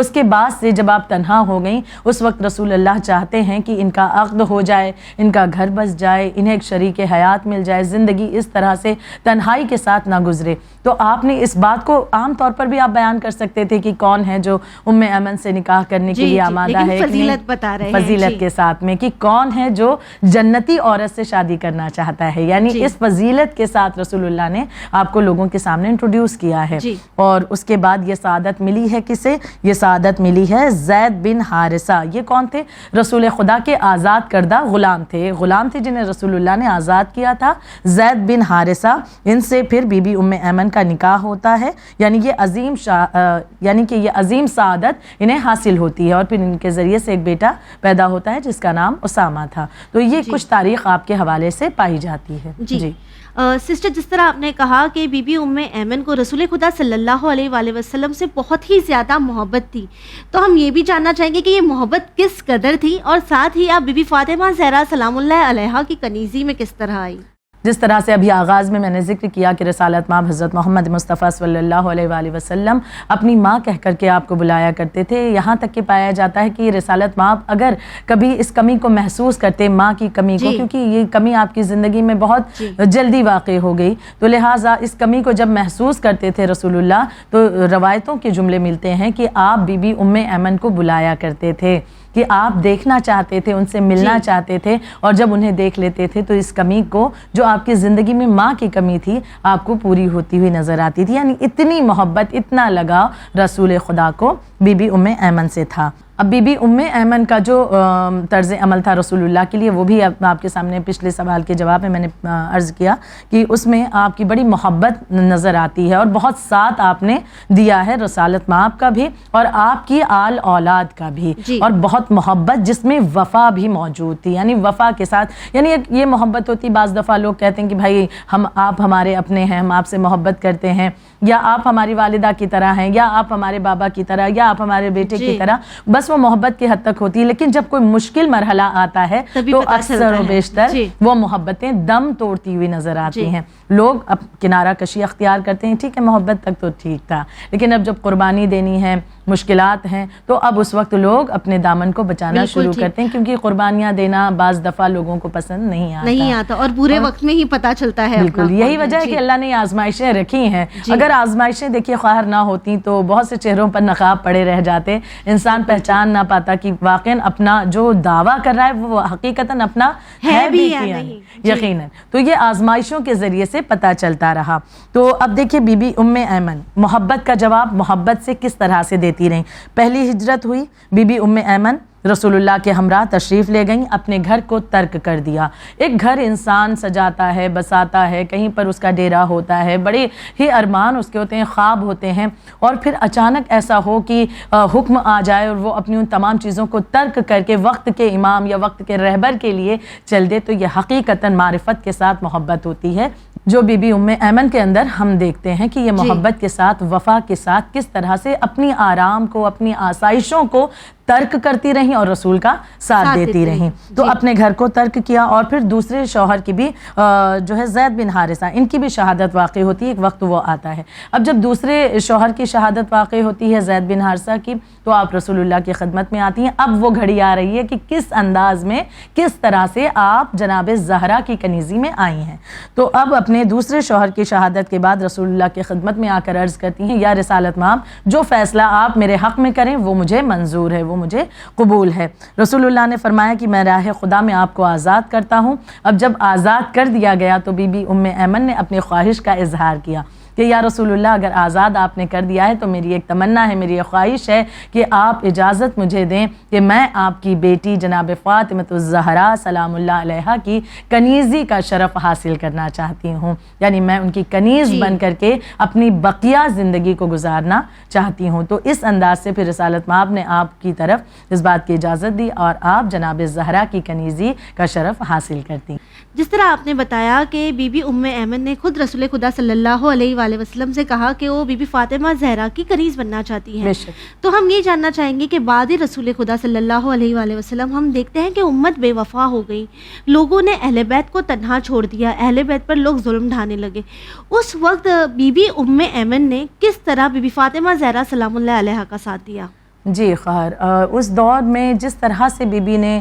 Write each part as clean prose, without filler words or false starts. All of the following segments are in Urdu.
اس کے بعد سے جب آپ تنہا ہو گئیں اس وقت رسول اللہ چاہتے ہیں کہ ان کا عقد ہو جائے، ان کا گھر بس جائے، انہیں ایک شریک حیات مل جائے، زندگی اس طرح سے تنہائی کے ساتھ نہ گزرے۔ تو آپ نے اس بات کو عام طور پر بھی آپ بیان کر سکتے تھے کہ کون ہے جو ام ایمن سے نکاح کرنے کے لیے آمادہ ہے، فضیلت بتا رہے ہیں فضیلت کے ساتھ میں کہ کون ہے جو جنتی عورت سے شادی کرنا چاہتا ہے، یعنی اس فضیلت کے ساتھ رسول اللہ نے آپ کو لوگوں کے سامنے انٹروڈیوس کیا ہے۔ اور اس کے بعد یہ سعادت ملی ہے کسے؟ یہ سعادت ملی ہے زید بن حارثہ۔ یہ کون تھے؟ رسول خدا کے آزاد کردہ غلام تھے، غلام تھے جنہیں رسول اللہ نے آزاد کیا تھا، زید بن حارثہ۔ ان سے پھر بی بی ام ایمن کا نکاح ہوتا ہے، یعنی یہ عظیم سعادت انہیں حاصل ہوتی ہے، اور پھر ان کے ذریعے سے ایک بیٹا پیدا ہوتا ہے جس کا نام اسامہ تھا۔ تو یہ کچھ تاریخ آپ کے حوالے سے پائی جاتی ہے۔ جی سسٹر، جس طرح آپ نے کہا کہ بی بی ام ایمن کو رسول خدا صلی اللہ علیہ وآلہ وسلم سے بہت ہی زیادہ محبت تھی، تو ہم یہ بھی جاننا چاہیں گے کہ یہ محبت کس قدر تھی، اور ساتھ ہی آپ بی بی فاطمہ زہرا سلام اللہ علیہا کی کنیزی میں کس طرح آئی؟ جس طرح سے ابھی آغاز میں نے ذکر کیا کہ رسالت مآب حضرت محمد مصطفیٰ صلی اللہ علیہ وآلہ وسلم اپنی ماں کہہ کر کے آپ کو بلایا کرتے تھے، یہاں تک کہ پایا جاتا ہے کہ یہ رسالت مآب اگر کبھی اس کمی کو محسوس کرتے، ماں کی کمی کو، کیونکہ یہ کمی آپ کی زندگی میں بہت جلدی واقع ہو گئی، تو لہٰذا اس کمی کو جب محسوس کرتے تھے رسول اللہ، تو روایتوں کے جملے ملتے ہیں کہ آپ بی بی ام ایمن کو بلایا کرتے تھے کہ آپ دیکھنا چاہتے تھے، ان سے ملنا چاہتے تھے، اور جب انہیں دیکھ لیتے تھے تو اس کمی کو جو آپ کی زندگی میں ماں کی کمی تھی آپ کو پوری ہوتی ہوئی نظر آتی تھی، یعنی اتنی محبت، اتنا لگاؤ رسول خدا کو بی بی ام ایمن سے تھا۔ اب بی بی ام ایمن کا جو طرز عمل تھا رسول اللہ کے لیے، وہ بھی آپ کے سامنے پچھلے سوال کے جواب میں نے عرض کیا کہ اس میں آپ کی بڑی محبت نظر آتی ہے، اور بہت ساتھ آپ نے دیا ہے رسالت مآب کا بھی اور آپ کی آل اولاد کا بھی، اور بہت محبت جس میں وفا بھی موجود تھی، یعنی وفا کے ساتھ، یعنی یہ محبت ہوتی، بعض دفعہ لوگ کہتے ہیں کہ بھائی آپ ہمارے اپنے ہیں، ہم آپ سے محبت کرتے ہیں، یا آپ ہماری والدہ کی طرح ہیں، یا آپ ہمارے بابا کی طرح، یا آپ ہمارے بیٹے کی طرح، بس وہ محبت کی حد تک ہوتی ہے، لیکن جب کوئی مشکل مرحلہ آتا ہے تو اکثر و بیشتر وہ محبتیں دم توڑتی ہوئی نظر آتی ہیں، لوگ اب کنارہ کشی اختیار کرتے ہیں، ٹھیک ہے محبت تک تو ٹھیک تھا، لیکن اب جب قربانی دینی ہے، مشکلات ہیں، تو اب اس وقت لوگ اپنے دامن کو بچانا شروع کرتے ہیں، کیونکہ قربانیاں دینا بعض دفعہ لوگوں کو پسند نہیں آتا اور برے وقت میں ہی پتہ چلتا ہے۔ بالکل یہی وجہ ہے کہ اللہ نے آزمائشیں رکھی ہیں، اگر آزمائشیں دیکھیے خواہر نہ ہوتی تو بہت سے چہروں پر نقاب پڑے رہ جاتے، انسان پہچان نہ پاتا کہ واقعاً اپنا جو دعویٰ کر رہا ہے وہ حقیقتاً اپنا ہے بھی یا نہیں، یقیناً۔ تو یہ آزمائشوں کے ذریعے سے پتہ چلتا رہا۔ تو اب دیکھیے بی بی ام ایمن محبت کا جواب محبت سے کس طرح سے دیتی رہیں۔ پہلی ہجرت ہوئی، بی بی ام ایمن رسول اللہ کے ہمراہ تشریف لے گئیں، اپنے گھر کو ترک کر دیا۔ ایک گھر انسان سجاتا ہے، بساتا ہے، کہیں پر اس کا ڈیرا ہوتا ہے، بڑے ہی ارمان اس کے ہوتے ہیں، خواب ہوتے ہیں، اور پھر اچانک ایسا ہو کہ حکم آ جائے اور وہ اپنی ان تمام چیزوں کو ترک کر کے وقت کے امام یا وقت کے رہبر کے لیے چل دے، تو یہ حقیقتاً معرفت کے ساتھ محبت ہوتی ہے، جو بی بی ام ایمن کے اندر ہم دیکھتے ہیں کہ یہ محبت کے ساتھ، وفا کے ساتھ کس طرح سے اپنی آرام کو، اپنی آسائشوں کو ترک کرتی رہیں اور رسول کا ساتھ دیتی رہیں۔ تو اپنے گھر کو ترک کیا، اور پھر دوسرے شوہر کی بھی جو ہے زید بن حارثہ، ان کی بھی شہادت واقع ہوتی ہے، ایک وقت وہ آتا ہے۔ اب جب دوسرے شوہر کی شہادت واقع ہوتی ہے زید بن حارثہ کی، تو آپ رسول اللہ کی خدمت میں آتی ہیں۔ اب وہ گھڑی آ رہی ہے کہ کس انداز میں، کس طرح سے آپ جناب زہرا کی کنیزی میں آئی ہیں۔ تو اب اپنے دوسرے شوہر کی شہادت کے بعد رسول اللہ کی خدمت میں آ کر عرض کرتی ہیں، یا رسالت مآب، جو فیصلہ آپ میرے حق میں کریں وہ مجھے منظور ہے، وہ مجھے قبول ہے۔ رسول اللہ نے فرمایا کہ میں راہ خدا میں آپ کو آزاد کرتا ہوں۔ اب جب آزاد کر دیا گیا تو بی بی ام ایمن نے اپنی خواہش کا اظہار کیا کہ یا رسول اللہ، اگر آزاد آپ نے کر دیا ہے تو میری ایک تمنا ہے، میری ایک خواہش ہے کہ آپ اجازت مجھے دیں کہ میں آپ کی بیٹی جناب فاطمہ الزہرا سلام اللہ علیہا کی کنیزی کا شرف حاصل کرنا چاہتی ہوں، یعنی میں ان کی کنیز بن کر کے اپنی بقیہ زندگی کو گزارنا چاہتی ہوں۔ تو اس انداز سے پھر رسالت مآب نے آپ کی طرف اس بات کی اجازت دی اور آپ جناب زہرا کی کنیزی کا شرف حاصل کرتی۔ جس طرح آپ نے بتایا کہ بی بی ام ایمن نے خود رسول خدا صلی اللہ علیہ وسلم سے کہا کہ وہ بی بی فاطمہ زہرا کی کنیز بننا چاہتی ہیں، تو ہم یہ جاننا چاہیں گے کہ بعد رسول خدا صلی اللہ علیہ وسلم ہم دیکھتے ہیں کہ امت بے وفا ہو گئی، لوگوں نے اہل بیت کو تنہا چھوڑ دیا، اہل بیت پر لوگ ظلم ڈھانے لگے۔ اس وقت بی بی ام ایمن نے کس طرح بی بی فاطمہ زہرا سلام اللہ علیہا کا ساتھ دیا؟ جی خیر، اس دور میں جس طرح سے بی بی نے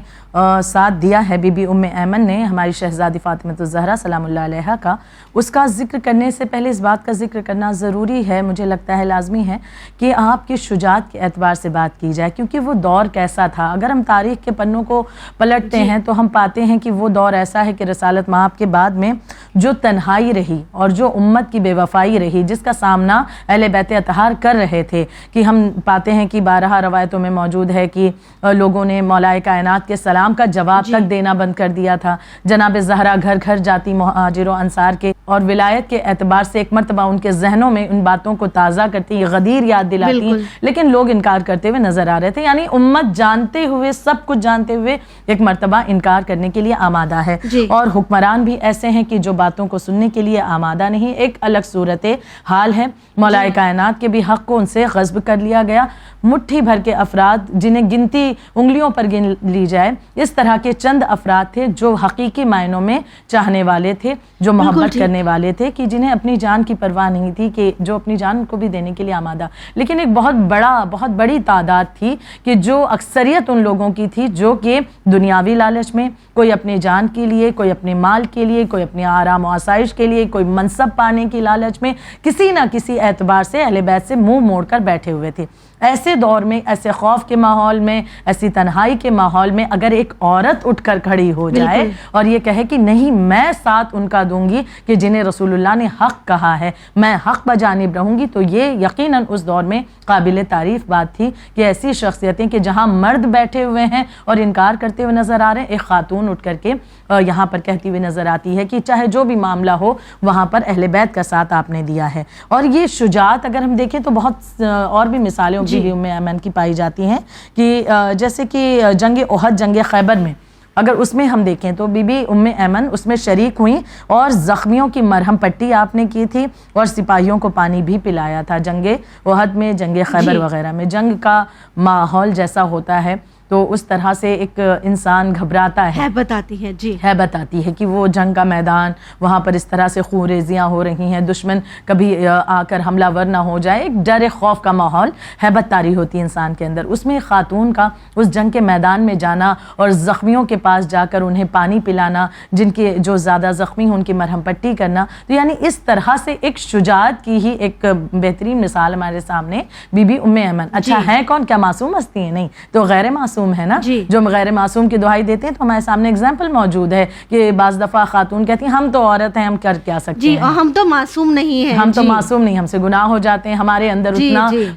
ساتھ دیا ہے بی بی ام ایمن نے ہماری شہزادی فاطمہ الزہرا سلام اللہ علیہا کا، اس کا ذکر کرنے سے پہلے اس بات کا ذکر کرنا ضروری ہے، مجھے لگتا ہے لازمی ہے کہ آپ کی شجاعت کے اعتبار سے بات کی جائے، کیونکہ وہ دور کیسا تھا۔ اگر ہم تاریخ کے پنوں کو پلٹتے ہیں تو ہم پاتے ہیں کہ وہ دور ایسا ہے کہ رسالت مآب کے بعد میں جو تنہائی رہی اور جو امت کی بے وفائی رہی، جس کا سامنا اہل بیت اطہار کر رہے تھے، کہ ہم پاتے ہیں کہ بارہا روایتوں میں موجود ہے کہ لوگوں نے مولائے کائنات کے سلام کا جواب تک دینا بند کر دیا تھا۔ جناب زہرا گھر گھر جاتی مہاجر و انصار کے اور ولایت کے اعتبار سے ایک مرتبہ ان کے ذہنوں میں ان باتوں کو تازہ کرتی، غدیر یاد دلاتی، لیکن لوگ انکار کرتے ہوئے نظر آ رہے تھے، یعنی امت جانتے ہوئے، سب کچھ جانتے ہوئے ایک مرتبہ انکار کرنے کے لیے آمادہ ہے، اور حکمران بھی ایسے ہیں کہ جو باتوں کو سننے کے لیے آمادہ نہیں۔ ایک الگ صورت حال ہے، مولائے کائنات کے بھی حق کو ان سے غصب کر لیا گیا۔ مٹھی بھر کے افراد جنہیں گنتی انگلیوں پر گن لی جائے، اس طرح کے چند افراد تھے جو حقیقی معنوں میں چاہنے والے تھے، جو محبت کرنے والے تھے، کہ جنہیں اپنی جان کی پرواہ نہیں تھی، کہ جو اپنی جان کو بھی دینے کے لیے آمادہ، لیکن ایک بہت بڑی تعداد تھی کہ جو اکثریت ان لوگوں کی تھی جو کہ دنیاوی لالچ میں، کوئی اپنی جان کے لیے، کوئی اپنے مال کے لیے، کوئی اپنے آرام و آسائش کے لیے، کوئی منصب پانے کی لالچ میں کسی نہ کسی اعتبار سے اہل بیت سے منہ موڑ کر بیٹھے ہوئے تھے۔ ایسے دور میں، ایسے خوف کے ماحول میں، ایسی تنہائی کے ماحول میں اگر ایک عورت اٹھ کر کھڑی ہو جائے اور یہ کہے کہ نہیں، میں ساتھ ان کا دوں گی کہ جنہیں رسول اللہ نے حق کہا ہے، میں حق بجانب رہوں گی، تو یہ یقیناً اس دور میں قابل تعریف بات تھی کہ ایسی شخصیتیں کہ جہاں مرد بیٹھے ہوئے ہیں اور انکار کرتے ہوئے نظر آ رہے ہیں، ایک خاتون اٹھ کر کے یہاں پر کہتی ہوئی نظر آتی ہے کہ چاہے جو بھی معاملہ ہو وہاں پر اہل بیت کا ساتھ آپ نے دیا ہے۔ اور یہ شجاعت اگر ہم دیکھیں تو بہت اور بھی مثالیں بی بی ام ایمن کی پائی جاتی ہیں، کہ جیسے کہ جنگ احد، جنگ خیبر میں اگر اس میں ہم دیکھیں تو بی بی ام ایمن اس میں شریک ہوئیں اور زخمیوں کی مرہم پٹی آپ نے کی تھی اور سپاہیوں کو پانی بھی پلایا تھا۔ جنگ احد میں، جنگ خیبر وغیرہ میں جنگ کا ماحول جیسا ہوتا ہے تو اس طرح سے ایک انسان گھبراتا ہے، ہیبت آتی ہے، ہیبت آتی ہے کہ وہ جنگ کا میدان، وہاں پر اس طرح سے خون ریزیاں ہو رہی ہیں، دشمن کبھی آ کر حملہ ور نہ ہو جائے، ایک ڈر خوف کا ماحول، ہیبت طاری ہوتی ہے انسان کے اندر۔ اس میں خاتون کا اس جنگ کے میدان میں جانا اور زخمیوں کے پاس جا کر انہیں پانی پلانا، جن کے جو زیادہ زخمی ہیں ان کی مرہم پٹی کرنا، تو یعنی اس طرح سے ایک شجاعت کی ہی ایک بہترین مثال ہمارے سامنے بی بی ام ایمن۔ اچھا ہیں کون؟ کیا معصوم ہستی ہیں؟ نہیں، تو غیر معصوم ہے نا، جو غیر معصوم کی دہائی دیتے ہیں، تو ہمارے سامنے اگزامپل موجود ہے کہ بعض دفعہ خاتون کہتی ہیں ہم تو عورت ہیں، ہم کر کیا سکتے ہیں، اور ہم تو معصوم نہیں ہیں، ہم تو معصوم نہیں، ہم سے گناہ ہو جاتے ہیں، ہمارے اندر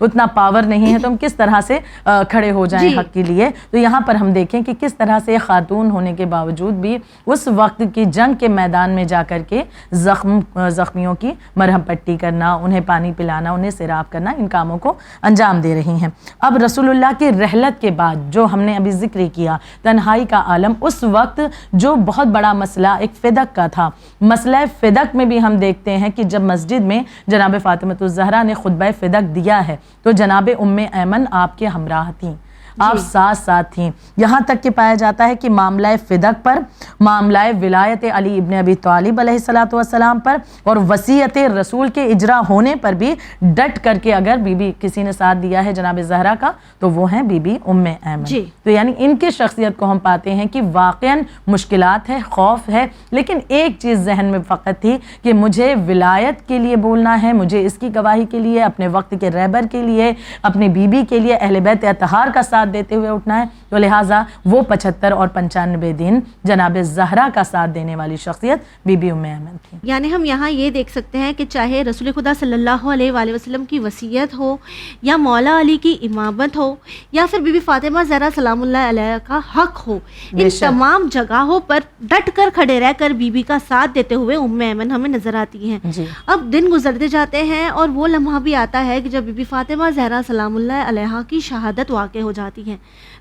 اتنا پاور نہیں ہے، تو ہم کس طرح سے کھڑے ہو جائیں حق کے لیے۔ تو یہاں پر ہم دیکھیں کہ کس طرح سے خاتون ہونے کے باوجود بھی اس وقت کی جنگ کے میدان میں جا کر کے زخمیوں کی مرہم پٹی کرنا، انہیں پانی پلانا، انہیں سیراب کرنا، ان کاموں کو انجام دے رہی ہیں۔ اب رسول اللہ کی رحلت کے بعد جو ہم نے ابھی ذکر کیا، تنہائی کا عالم، اس وقت جو بہت بڑا مسئلہ ایک فدق کا تھا، مسئلہ فدق میں بھی ہم دیکھتے ہیں کہ جب مسجد میں جناب فاطمہ الزہرا نے خطبہ فدق دیا ہے تو جناب ام ایمن آپ کے ہمراہ تھیں، آپ ساتھ تھیں، یہاں تک کہ پایا جاتا ہے کہ معاملہ فدق پر، معاملہ ولایت علی ابن ابی طالب علیہ الصلوۃ والسلام پر اور وصیت رسول کے اجرا ہونے پر بھی ڈٹ کر کے اگر بی بی کسی نے ساتھ دیا ہے جناب زہرا کا تو وہ ہیں بی بی ام ایمن۔ تو یعنی ان کی شخصیت کو ہم پاتے ہیں کہ واقعاً مشکلات ہے، خوف ہے، لیکن ایک چیز ذہن میں فقط تھی کہ مجھے ولایت کے لیے بولنا ہے، مجھے اس کی گواہی کے لیے، اپنے وقت کے رہبر کے لیے، اپنی بیوی کے لیے، اہل بیت اطہار کا ساتھ دیتے ہوئے اٹھنا ہے، تو لہٰذا وہ 75 اور 95 دن جناب زہرا کا ساتھ دینے والی شخصیت بی بی ام ایمن تھی۔ یعنی ہم یہاں یہ دیکھ سکتے ہیں کہ چاہے رسول خدا صلی اللہ علیہ وآلہ وسلم کی وصیت ہو یا مولا علی کی امامت ہو یا پھر بی بی فاطمہ زہرا سلام اللہ علیہ کا حق ہو، ان تمام جگہوں پر ڈٹ کر کھڑے رہ کر بی بی کا ساتھ دیتے ہوئے ام ایمن ہمیں نظر آتی ہیں۔ اب دن گزرتے جاتے ہیں اور وہ لمحہ بھی آتا ہے کہ جب بی بی فاطمہ زہرا سلام اللہ علیہ کی شہادت واقع ہو جاتی ہے،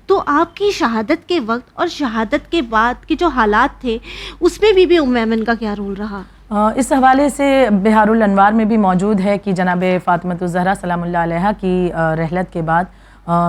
تو آپ کی شہادت کے وقت اور شہادت کے بعد کے جو حالات تھے اس میں بی بی ام ایمن کا کیا رول رہا؟ اس حوالے سے بہار الانوار میں بھی موجود ہے کہ جناب فاطمہ الزہرا سلام اللہ علیہ کی رحلت کے بعد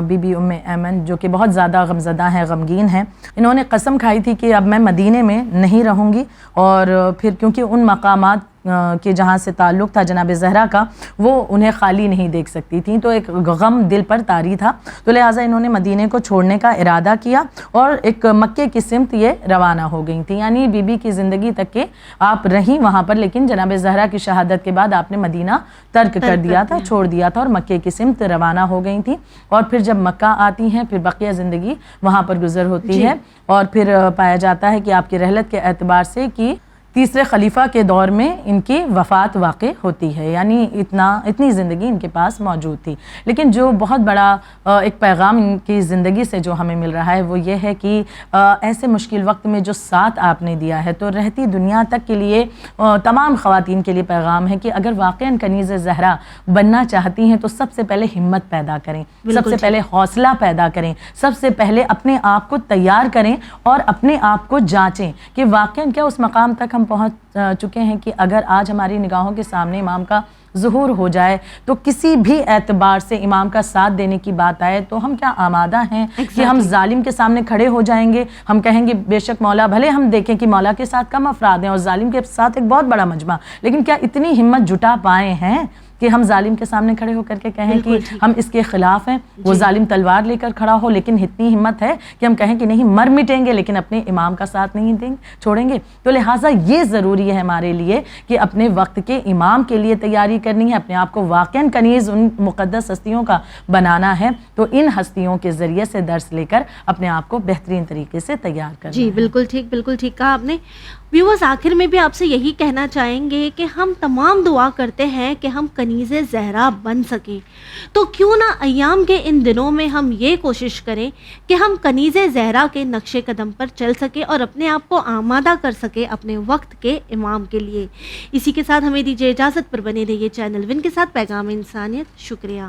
بی بی ام ایمن جو کہ بہت زیادہ غمزدہ ہیں، غمگین ہیں، انہوں نے قسم کھائی تھی کہ اب میں مدینے میں نہیں رہوں گی، اور پھر کیونکہ ان مقامات کے جہاں سے تعلق تھا جناب زہرا کا وہ انہیں خالی نہیں دیکھ سکتی تھیں، تو ایک غم دل پر طاری تھا، تو لہٰذا انہوں نے مدینے کو چھوڑنے کا ارادہ کیا اور ایک مکے کی سمت یہ روانہ ہو گئی تھیں، یعنی بی بی کی زندگی تک کہ آپ رہیں وہاں پر، لیکن جناب زہرا کی شہادت کے بعد آپ نے مدینہ ترک کر دیا تھا، چھوڑ دیا تھا اور مکے کی سمت روانہ ہو گئی تھیں، اور پھر جب مکہ آتی ہیں پھر بقیہ زندگی وہاں پر گزر ہوتی ہے، اور پھر پایا جاتا ہے کہ آپ کی رحلت کے اعتبار سے کہ تیسرے خلیفہ کے دور میں ان کی وفات واقع ہوتی ہے، یعنی اتنی زندگی ان کے پاس موجود تھی۔ لیکن جو بہت بڑا ایک پیغام ان کی زندگی سے جو ہمیں مل رہا ہے وہ یہ ہے کہ ایسے مشکل وقت میں جو ساتھ آپ نے دیا ہے، تو رہتی دنیا تک کے لیے تمام خواتین کے لیے پیغام ہے کہ اگر واقعاً کنیز زہرا بننا چاہتی ہیں تو سب سے پہلے ہمت پیدا کریں، سب سے پہلے حوصلہ پیدا کریں، سب سے پہلے اپنے آپ کو تیار کریں اور اپنے آپ کو جانچیں کہ واقعاً کیا اس مقام تک ہم پہنچ چکے ہیں کہ اگر آج ہماری نگاہوں کے سامنے امام کا ظہور ہو جائے تو کسی بھی اعتبار سے امام کا ساتھ دینے کی بات آئے تو ہم کیا آمادہ ہیں کہ ہم ظالم کے سامنے کھڑے ہو جائیں گے؟ ہم کہیں گے بے شک مولا، بھلے ہم دیکھیں کہ مولا کے ساتھ کم افراد ہیں اور ظالم کے ساتھ ایک بہت بڑا مجمع، لیکن کیا اتنی ہمت جٹا پائے ہیں کہ ہم ظالم کے سامنے کھڑے ہو کر کے کہیں کہ ہم اس کے خلاف ہیں؟ وہ ظالم تلوار لے کر کھڑا ہو لیکن اتنی ہمت ہے کہ ہم کہیں کہ نہیں، مر مٹیں گے لیکن اپنے امام کا ساتھ نہیں چھوڑیں گے۔ تو لہٰذا یہ ضروری ہے ہمارے لیے کہ اپنے وقت کے امام کے لیے تیاری کرنی ہے، اپنے آپ کو واقعاً کنیز ان مقدس ہستیوں کا بنانا ہے، تو ان ہستیوں کے ذریعے سے درس لے کر اپنے آپ کو بہترین طریقے سے تیار کرنا ہے۔ جی بالکل ٹھیک کہا آپ نے۔ ویورز، آخر میں بھی آپ سے یہی کہنا چاہیں گے کہ ہم تمام دعا کرتے ہیں کہ ہم کنیز زہرا بن سکیں، تو کیوں نہ ایام کے ان دنوں میں ہم یہ کوشش کریں کہ ہم کنیز زہرا کے نقش قدم پر چل سکیں اور اپنے آپ کو آمادہ کر سکیں اپنے وقت کے امام کے لیے۔ اسی کے ساتھ ہمیں دیجیے اجازت، پر بنے رہیے چینل ون کے ساتھ پیغام انسانیت۔ شکریہ۔